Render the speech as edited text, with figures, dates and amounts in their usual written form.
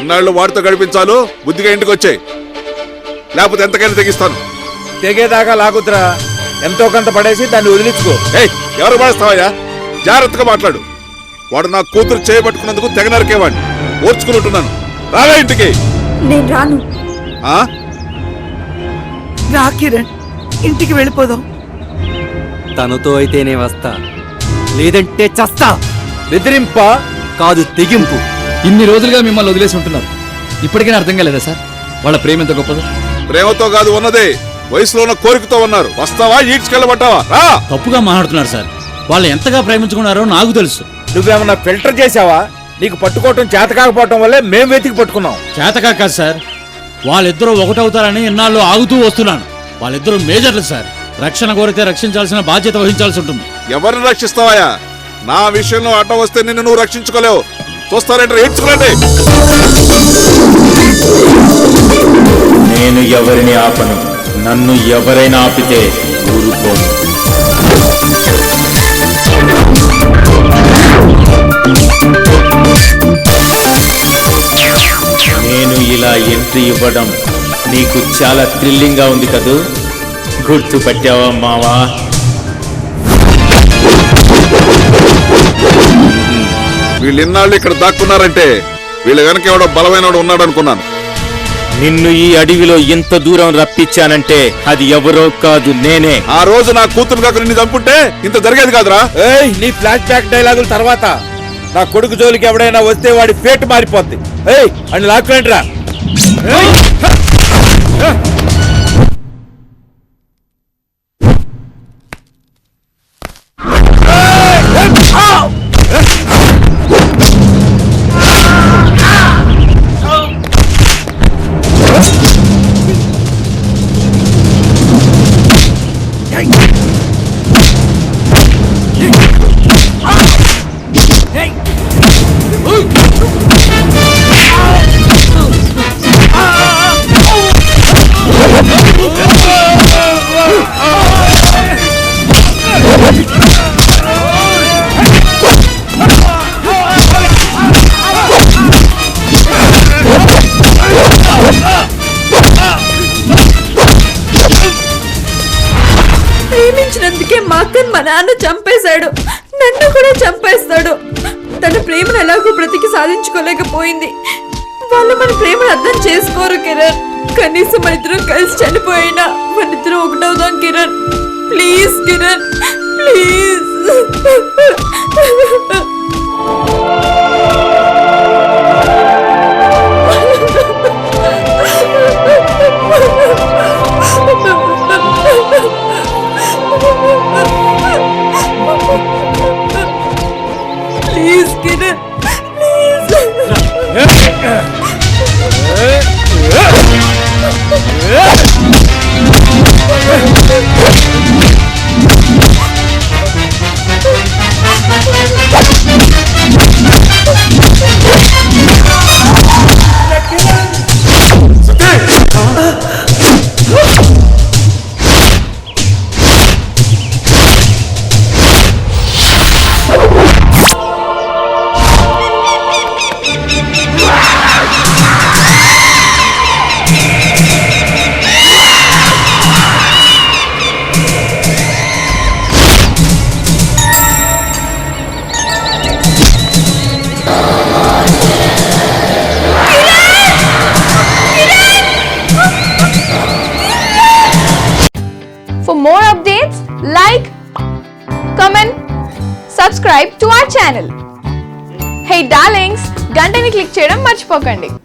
ఇన్నాళ్ళు వాడితో గడిపించాలు. బుద్ధిగా ఇంటికి వచ్చాయి, లేకపోతే ఎంతకైనా తెగిస్తాను. తెగేదాకా లాగుద్రా. ఎంతో కొంత పడేసి దాన్ని వదిలించుకో. ఎవరు పడేస్తావయ్యా? జాగ్రత్తగా మాట్లాడు. వాడు నా కూతురు చేయబట్టుకున్నందుకు తెగ నరికేవాడిని. ఓర్చుకున్నట్టున్నాను. రాలే ఇంటికి. నేను రాను. రా కిరణ్, ఇంటికి వెళ్ళిపోదాం. తనతో అయితేనే వస్తా, లేదంటే చస్తా. బెదిరింప కాదు, తెగింపు. ఇన్ని రోజులుగా మిమ్మల్ని వదిలేసి ఉంటున్నారు. ఇప్పటికైనా అర్థం కాలేదా సార్ వాళ్ళ ప్రేమ ఎంత గొప్పదో? ప్రేమతో కాదు ఉన్నదే, వయసులో ఉన్న కోరికతో ఉన్నారు. వస్తావా? ఈడ్చుకెళ్ళబట్టావా? రా. తప్పుగా మాట్లాడుతున్నారు సార్. వాళ్ళు ఎంతగా ప్రేమించుకున్నారో నాకు తెలుసు. నువ్వేమన్నా ఫిల్టర్ చేసావా? నీకు పట్టుకోవటం చేత కాకపోవటం వల్లే మేము వెతికి పట్టుకున్నాం. చేతకా కాదు సార్, వాళ్ళిద్దరూ ఒకటవుతారని ఎన్నాళ్ళు ఆగుతూ వస్తున్నాను. వాళ్ళిద్దరూ మేజర్లు సార్. రక్షణ కోరితే రక్షించాల్సిన బాధ్యత వహించాల్సి ఉంటుంది. ఎవరిని రక్షిస్తావా? నా విషయంలో అడ్డం వస్తే నిన్ను నువ్వు రక్షించుకోలేవు. చూస్తారంటే ఏడ్చుకోండి. నేను ఎవరిని ఆపను. నన్ను ఎవరైనా ఆపితే ఊరుకోను. నేను ఇలా ఎంట్రీ ఇవ్వడం నీకు చాలా థ్రిల్లింగ్ గా ఉంది కదూ? గుర్తుపట్టావా మావా? వీళ్ళు ఇన్నాళ్ళు ఇక్కడ దాక్కున్నారంటే వీళ్ళ వెనక ఎవడో బలమైన ఉన్నాడు అనుకున్నాను. నిన్ను ఈ అడవిలో ఎంత దూరం రప్పించానంటే అది ఎవరో కాదు, నేనే. ఆ రోజు నా కూతురు కాక నిన్ను చంపుంటే ఇంత జరిగేది కాదురా. నీ ఫ్లాష్ బ్యాక్ డైలాగుల తర్వాత నా కొడుకు జోలికి ఎవడైనా వస్తే వాడి ఫేట్ మారిపోద్ది. అని లాక్కండిరా. ప్రేమించినందుకే మా అక్కని మా నాన్న చంపేశాడు. నన్ను కూడా చంపేస్తాడు. తన ప్రేమను ఎలాగో బ్రతికి సాధించుకోలేకపోయింది. వాళ్ళు మన ప్రేమను అర్థం చేసుకోరు కిరణ్. కనీసం మన ఇద్దరం కలిసి చనిపోయినా మన ఇద్దరం ఒకటవుదాం Kiran. Please Kiran, please. Please Kiran, For more updates, like, comment, subscribe to our channel. Hey darlings, గంటని click చేయడం మర్చిపోకండి.